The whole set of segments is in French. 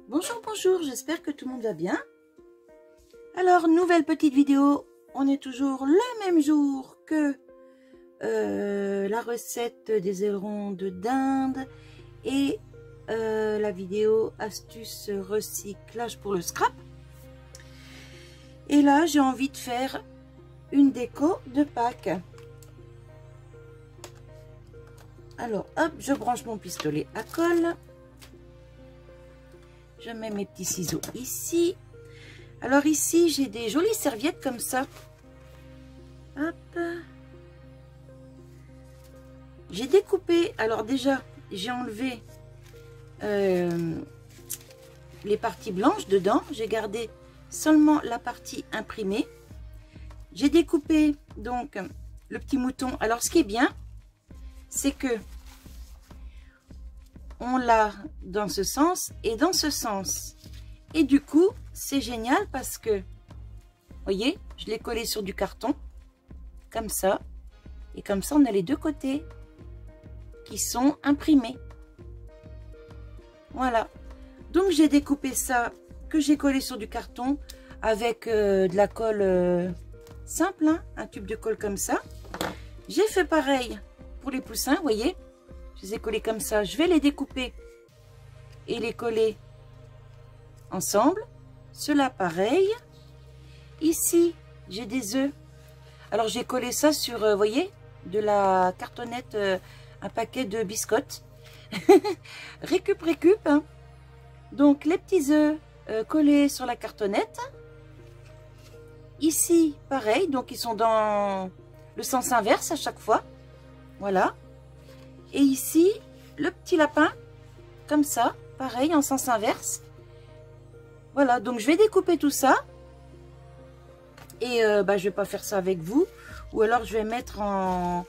Bonjour, bonjour, j'espère que tout le monde va bien. Alors, nouvelle petite vidéo, on est toujours le même jour que la recette des ailerons de dinde et la vidéo astuce recyclage pour le scrap. Et là, j'ai envie de faire une déco de Pâques. Alors, hop, je branche mon pistolet à colle. Je mets mes petits ciseaux ici. Alors ici, j'ai des jolies serviettes comme ça. Hop. J'ai découpé. Alors déjà, j'ai enlevé les parties blanches dedans. J'ai gardé seulement la partie imprimée. J'ai découpé donc le petit mouton. Alors ce qui est bien, c'est que on l'a dans ce sens et dans ce sens. Et du coup, c'est génial parce que, voyez, je l'ai collé sur du carton, comme ça. Et comme ça, on a les deux côtés qui sont imprimés. Voilà. Donc, j'ai découpé ça, que j'ai collé sur du carton avec de la colle simple, hein, un tube de colle comme ça. J'ai fait pareil pour les poussins, vous voyez. Je les ai collés comme ça. Je vais les découper et les coller ensemble. Cela pareil. Ici, j'ai des œufs. Alors, j'ai collé ça sur, vous voyez, de la cartonnette, un paquet de biscottes. récup. Hein. Donc, les petits œufs collés sur la cartonnette. Ici, pareil. Donc, ils sont dans le sens inverse à chaque fois. Voilà. Et ici, le petit lapin, comme ça, pareil, en sens inverse. Voilà, donc je vais découper tout ça. Et je ne vais pas faire ça avec vous. Ou alors je vais mettre en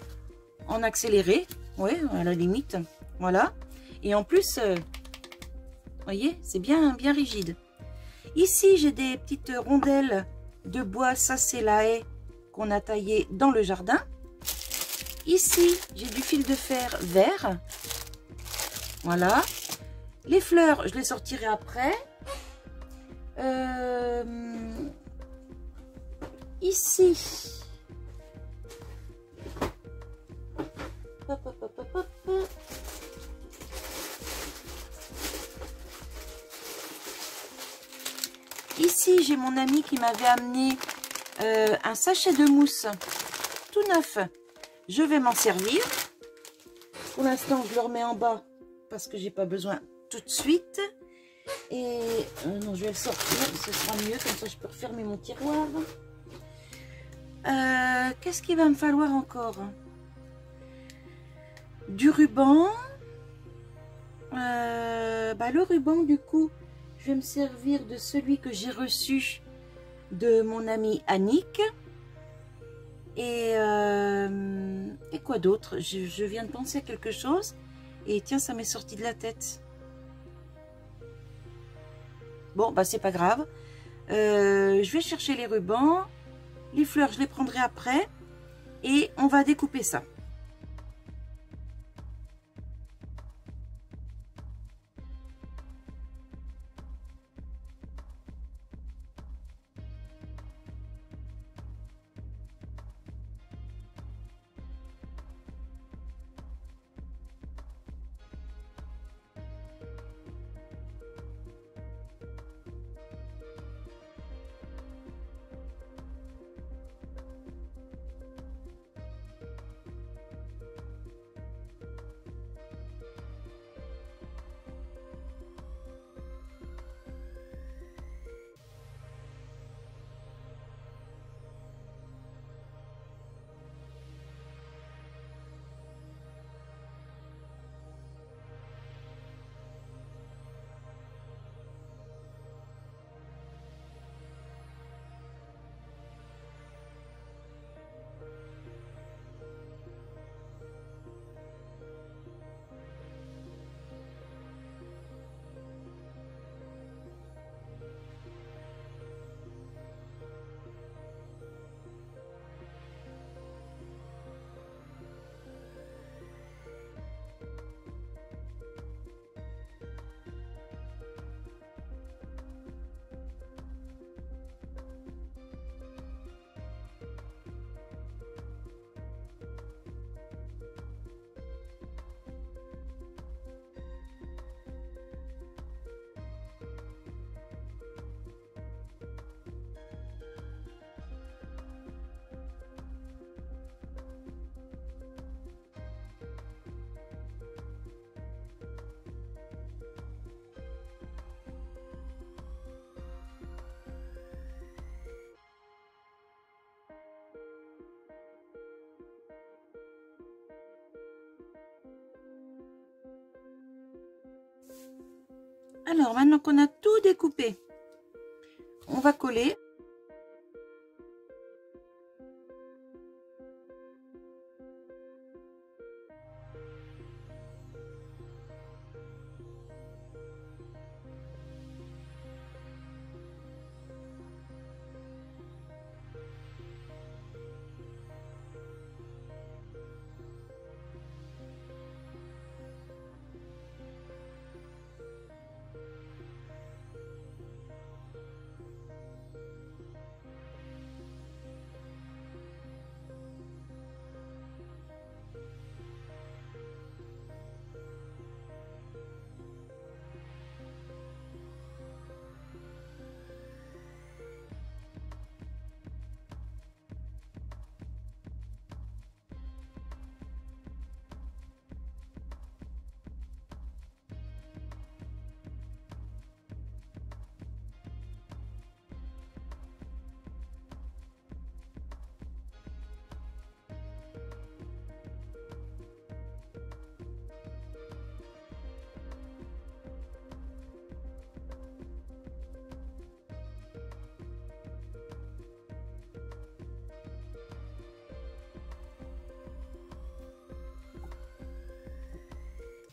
accéléré. Oui, à la limite. Voilà. Et en plus, vous voyez, c'est bien rigide. Ici, j'ai des petites rondelles de bois. Ça, c'est la haie qu'on a taillée dans le jardin. Ici, j'ai du fil de fer vert. Voilà. Les fleurs, je les sortirai après. Ici. Hop, hop, hop, hop, hop. Ici, j'ai mon ami qui m'avait amené un sachet de mousse tout neuf. Je vais m'en servir. Pour l'instant, je le remets en bas parce que j'ai pas besoin tout de suite. Et non, je vais le sortir, ce sera mieux, comme ça je peux refermer mon tiroir. Qu'est-ce qu'il va me falloir encore? Du ruban. Le ruban, du coup, je vais me servir de celui que j'ai reçu de mon amie Annick. Et quoi d'autre? Je viens de penser à quelque chose. Et tiens, ça m'est sorti de la tête. Bon, bah c'est pas grave. Je vais chercher les rubans. Les fleurs, je les prendrai après. Et on va découper ça. Alors, maintenant qu'on a tout découpé, on va coller.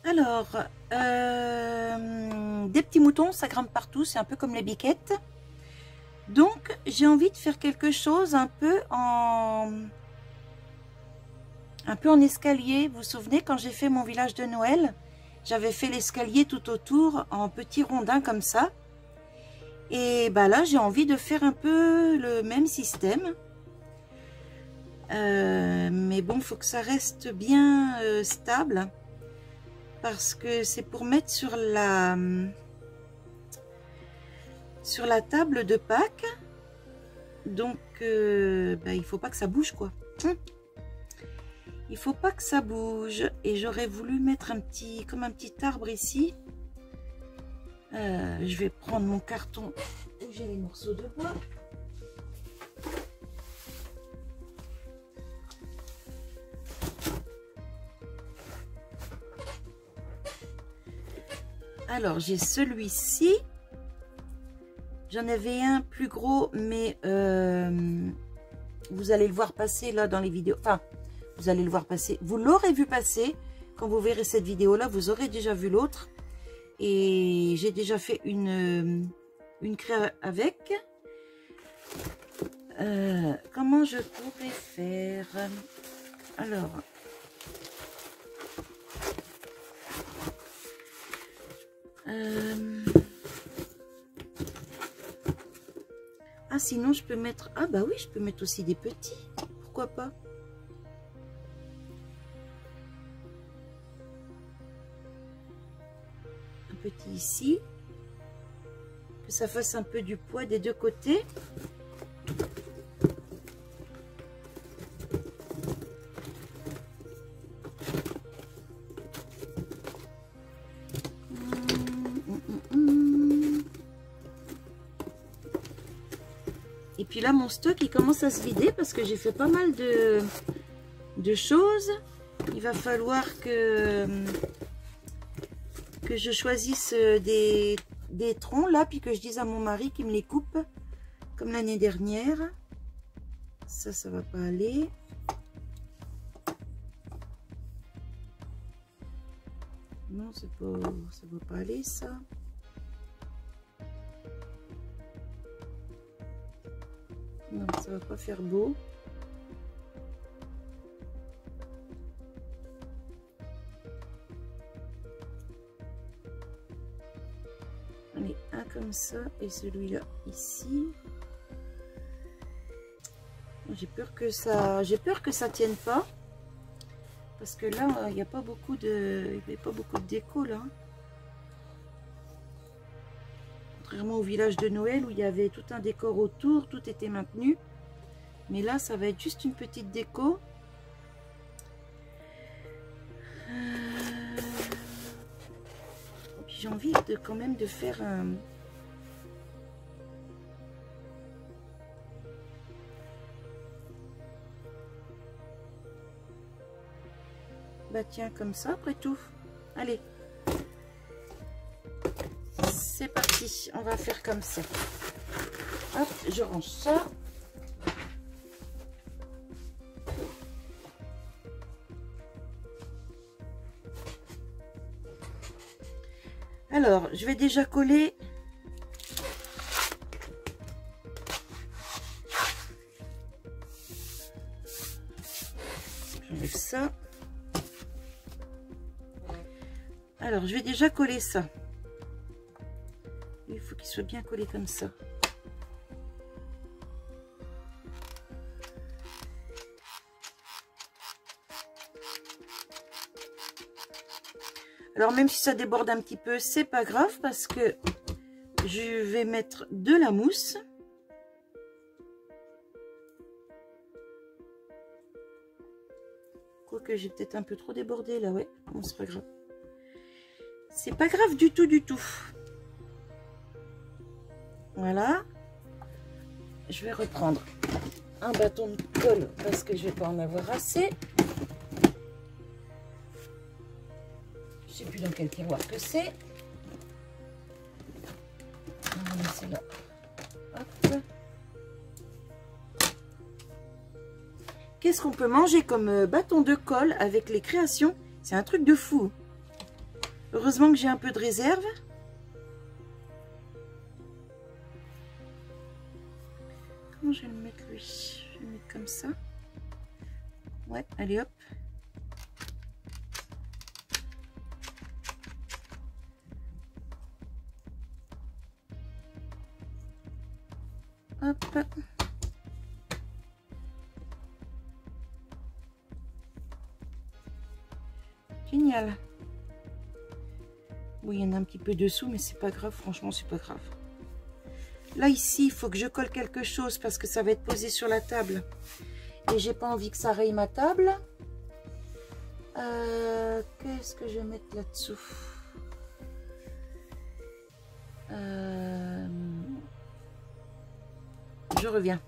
Alors, des petits moutons, ça grimpe partout, c'est un peu comme les biquettes. Donc, j'ai envie de faire quelque chose un peu en escalier. Vous vous souvenez, quand j'ai fait mon village de Noël, j'avais fait l'escalier tout autour en petits rondins comme ça. Et bah là, j'ai envie de faire un peu le même système. Mais bon, il faut que ça reste bien stable. Parce que c'est pour mettre sur la table de Pâques. Donc, il faut pas que ça bouge, quoi. Il faut pas que ça bouge. Et j'aurais voulu mettre comme un petit arbre ici. Je vais prendre mon carton où j'ai les morceaux de bois. Alors, j'ai celui-ci. J'en avais un plus gros, mais vous allez le voir passer là dans les vidéos. Enfin, vous allez le voir passer. Vous l'aurez vu passer. Quand vous verrez cette vidéo-là, vous aurez déjà vu l'autre. Et j'ai déjà fait une craie avec. Comment je pourrais faire? Alors... Ah, sinon je peux mettre... Ah bah oui, je peux mettre aussi des petits. Pourquoi pas? Un petit ici. Que ça fasse un peu du poids des deux côtés. Et puis là, mon stock, il commence à se vider parce que j'ai fait pas mal de choses. Il va falloir que je choisisse des troncs là, puis que je dise à mon mari qu'il me les coupe comme l'année dernière. Ça va pas aller. Non, ça va pas aller ça. Non, ça va pas faire beau. Allez, un comme ça et celui-là ici. J'ai peur que ça tienne pas. Parce que là, il n'y a pas beaucoup de déco là. Contrairement au village de Noël où il y avait tout un décor autour, tout était maintenu. Mais là, ça va être juste une petite déco. J'ai envie quand même de faire un... Bah tiens, comme ça, après tout. Allez. c'est parti, on va faire comme ça. Hop, je range ça. Alors, je vais déjà coller j'enlève ça. Alors, je vais déjà coller ça. Il faut qu'il soit bien collé comme ça. Alors, même si ça déborde un petit peu, c'est pas grave parce que je vais mettre de la mousse. Quoique j'ai peut-être un peu trop débordé là, ouais. Bon, c'est pas grave. C'est pas grave du tout, du tout. Voilà. Je vais reprendre un bâton de colle parce que je vais pas en avoir assez. Je sais plus dans quel tiroir que c'est. On va laisser là. Hop. Qu'est-ce qu'on peut manger comme bâton de colle avec les créations? C'est un truc de fou. Heureusement que j'ai un peu de réserve. Comment je vais le mettre lui? Je vais le mettre comme ça. Ouais, allez hop. Hop. Génial. Oui, il y en a un petit peu dessous, mais c'est pas grave. Franchement, c'est pas grave. Là, ici, il faut que je colle quelque chose parce que ça va être posé sur la table. Et j'ai pas envie que ça raye ma table. Qu'est-ce que je vais mettre là-dessous? Je reviens.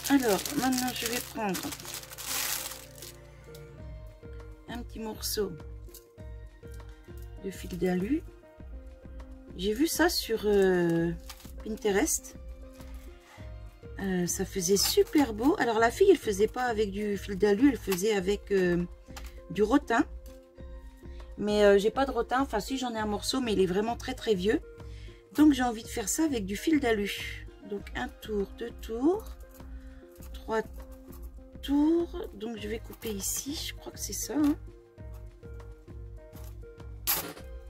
Alors, maintenant, je vais prendre un petit morceau de fil d'alu. J'ai vu ça sur Pinterest. Ça faisait super beau. Alors, la fille, elle faisait pas avec du fil d'alu, elle faisait avec du rotin. Mais j'ai pas de rotin. Enfin, si, j'en ai un morceau, mais il est vraiment très, très vieux. Donc, j'ai envie de faire ça avec du fil d'alu. Donc, un tour, 2 tours. 3 tours, donc je vais couper ici, je crois que c'est ça, hein.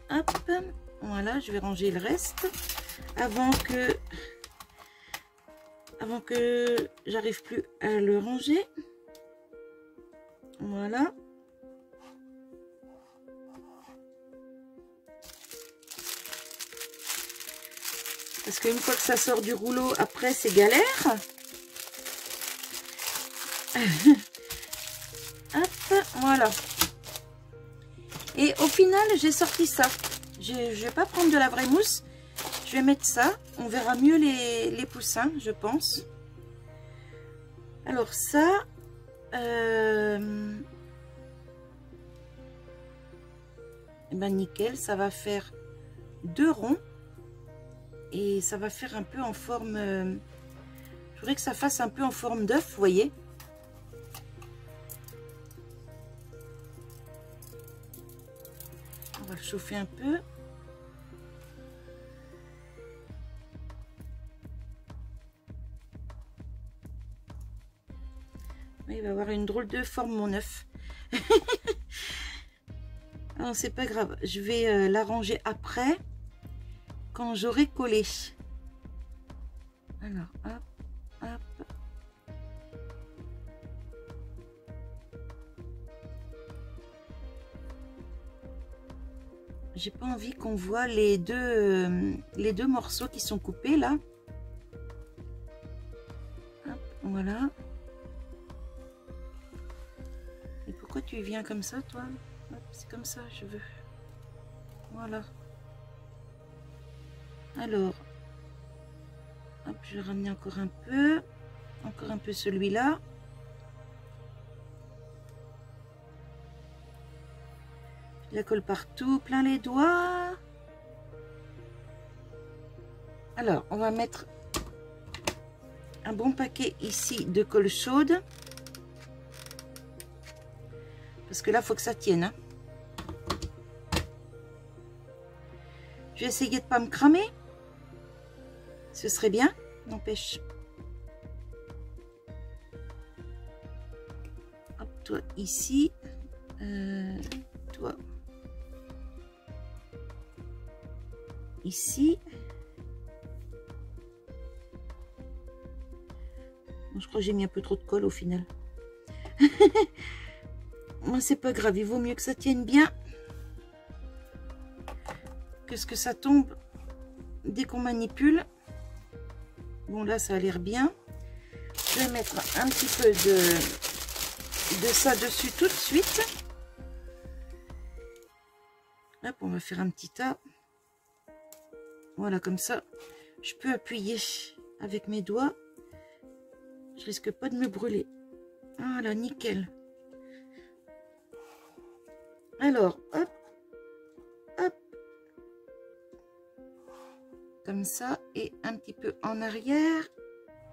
Hop, voilà, je vais ranger le reste avant que j'arrive plus à le ranger. Voilà. Parce qu'une fois que ça sort du rouleau, après c'est galère. Hop, voilà. Et au final, j'ai sorti ça. Je vais pas prendre de la vraie mousse. Je vais mettre ça. On verra mieux les poussins, je pense. Alors ça... ben nickel, ça va faire 2 ronds. Et ça va faire un peu en forme... je voudrais que ça fasse un peu en forme d'œuf, vous voyez. On va le chauffer un peu. Il va avoir une drôle de forme, mon œuf. Non, c'est pas grave. Je vais l'arranger après, quand j'aurai collé. Alors, hop, hop. J'ai pas envie qu'on voit les deux morceaux qui sont coupés là. Hop, voilà. Et pourquoi tu viens comme ça, toi? C'est comme ça, je veux. Voilà. Alors, hop, je vais ramener encore un peu celui-là. Je la colle partout, plein les doigts. Alors, on va mettre un bon paquet ici de colle chaude. Parce que là, il faut que ça tienne. Hein. Je vais essayer de ne pas me cramer. Ce serait bien, n'empêche. Hop, toi ici. Toi. Ici. Bon, je crois que j'ai mis un peu trop de colle au final. Moi, c'est pas grave, il vaut mieux que ça tienne bien que ce que ça tombe dès qu'on manipule. Bon, là, ça a l'air bien. Je vais mettre un petit peu de ça dessus tout de suite. Hop, on va faire un petit tas. Voilà, comme ça, je peux appuyer avec mes doigts. Je risque pas de me brûler. Voilà, nickel. Alors, hop, hop. Comme ça, et un petit peu en arrière.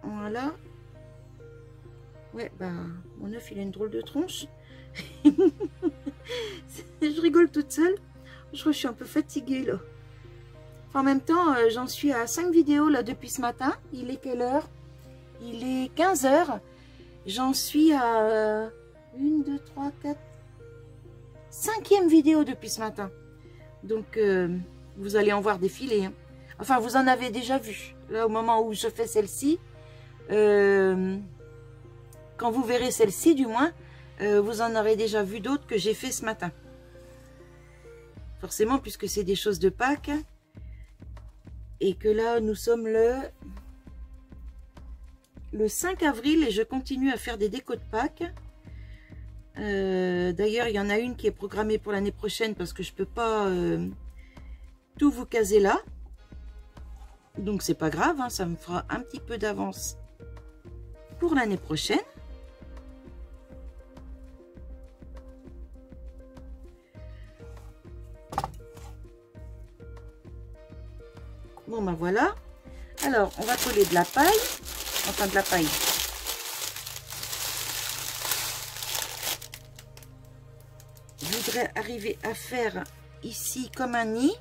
Voilà. Ouais, ben, mon œuf, il a une drôle de tronche. Je rigole toute seule. Je crois que je suis un peu fatiguée, là. Enfin, en même temps, j'en suis à 5 vidéos, là, depuis ce matin. Il est quelle heure? Il est 15 h. J'en suis à 1, 2, 3, 4... 5e vidéo depuis ce matin. Donc, vous allez en voir défiler. Hein. Enfin, vous en avez déjà vu. Là, au moment où je fais celle-ci, quand vous verrez celle-ci, du moins, vous en aurez déjà vu d'autres que j'ai fait ce matin. Forcément, puisque c'est des choses de Pâques. Et que là, nous sommes le 5 avril et je continue à faire des décos de Pâques. D'ailleurs, il y en a une qui est programmée pour l'année prochaine parce que je peux pas tout vous caser là. Donc, c'est pas grave, hein, ça me fera un petit peu d'avance pour l'année prochaine. Bon, ben voilà. Alors, on va coller de la paille. Enfin, de la paille. Je voudrais arriver à faire ici comme un nid.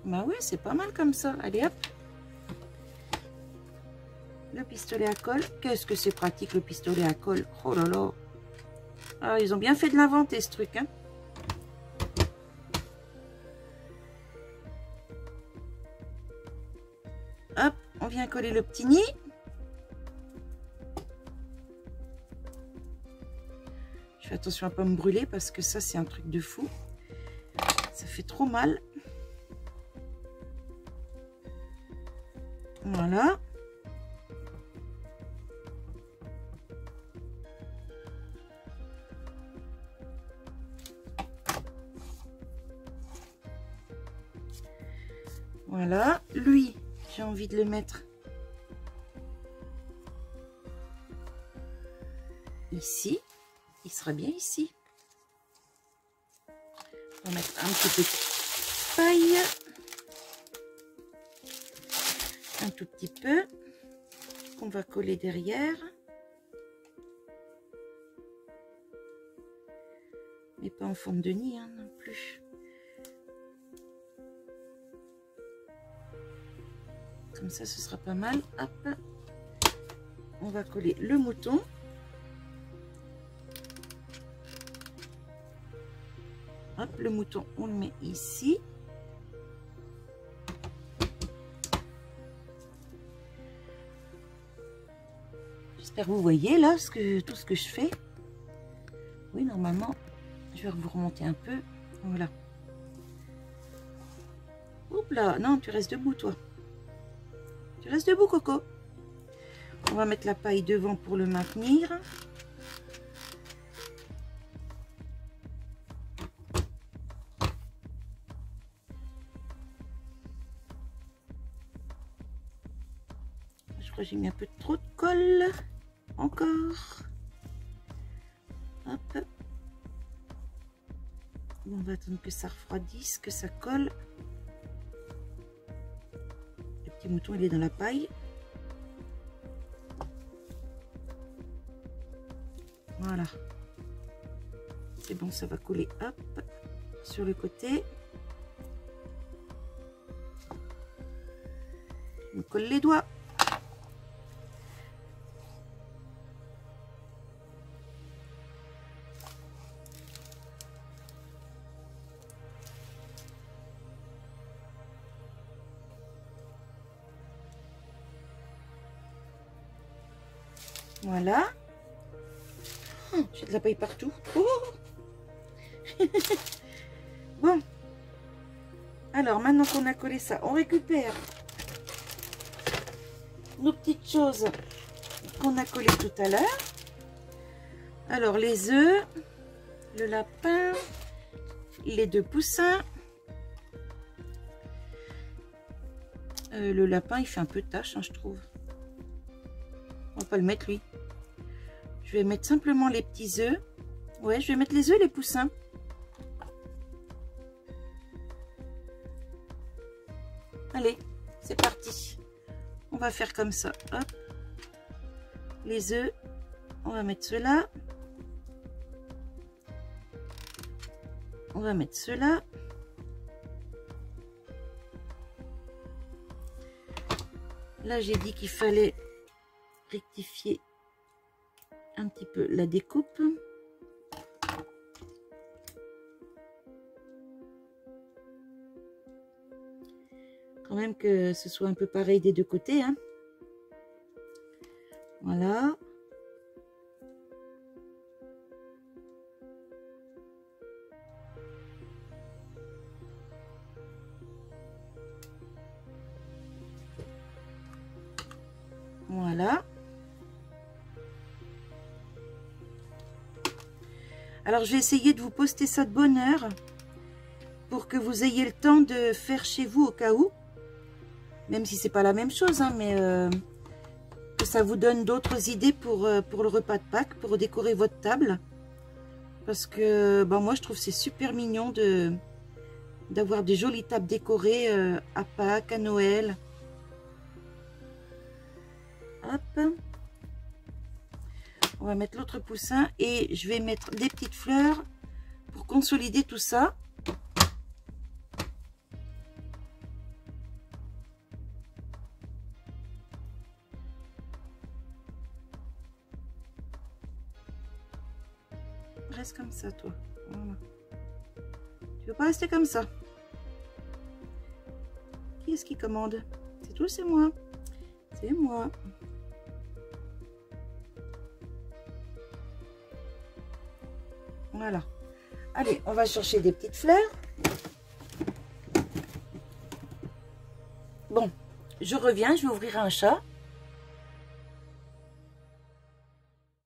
Bah oui, c'est pas mal comme ça. Allez hop. Le pistolet à colle. Qu'est-ce que c'est pratique le pistolet à colle. Oh là là. Ah, ils ont bien fait de l'inventer ce truc. Hein. Hop, on vient coller le petit nid. Je fais attention à ne pas me brûler parce que ça c'est un truc de fou. Ça fait trop mal. Voilà. Voilà. Lui, j'ai envie de le mettre ici. Il sera bien ici. On va mettre un petit peu de paille. Un tout petit peu qu'on va coller derrière, mais pas en forme de nid hein, non plus. Comme ça, ce sera pas mal. Hop, on va coller le mouton. Hop, le mouton, on le met ici. J'espère que vous voyez là tout ce que je fais. Oui, normalement, je vais vous remonter un peu. Voilà. Oups là, non, tu restes debout, toi. Tu restes debout, Coco. On va mettre la paille devant pour le maintenir. Je crois que j'ai mis un peu trop de colle. Encore. Hop. On va attendre que ça refroidisse, que ça colle. Le petit mouton, il est dans la paille. Voilà. C'est bon, ça va coller, hop, sur le côté. Je me colle les doigts. Voilà. Oh, j'ai de la paille partout. Oh. Bon. Alors, maintenant qu'on a collé ça, on récupère nos petites choses qu'on a collées tout à l'heure. Alors, les œufs, le lapin, les 2 poussins. Le lapin, il fait un peu de tâche, hein, je trouve. On va pas le mettre, lui. Je vais mettre simplement les petits œufs. Ouais, je vais mettre les œufs, les poussins. Allez, c'est parti. On va faire comme ça. Hop. Les œufs, on va mettre ceux-là. On va mettre ceux-là. Là, j'ai dit qu'il fallait rectifier un petit peu la découpe. Quand même que ce soit un peu pareil des deux côtés, hein. Voilà. Voilà. Alors, je vais essayer de vous poster ça de bonne heure pour que vous ayez le temps de faire chez vous au cas où. Même si c'est pas la même chose, hein, mais que ça vous donne d'autres idées pour le repas de Pâques, pour décorer votre table. Parce que ben, moi, je trouve c'est super mignon d'avoir des jolies tables décorées à Pâques, à Noël. Hop. On va mettre l'autre poussin et je vais mettre des petites fleurs pour consolider tout ça. Reste comme ça, toi. Voilà. Tu veux pas rester comme ça? Qui est-ce qui commande? C'est toi, c'est moi. C'est moi. Voilà. Allez, on va chercher des petites fleurs. Bon, je reviens, je vais ouvrir un chat.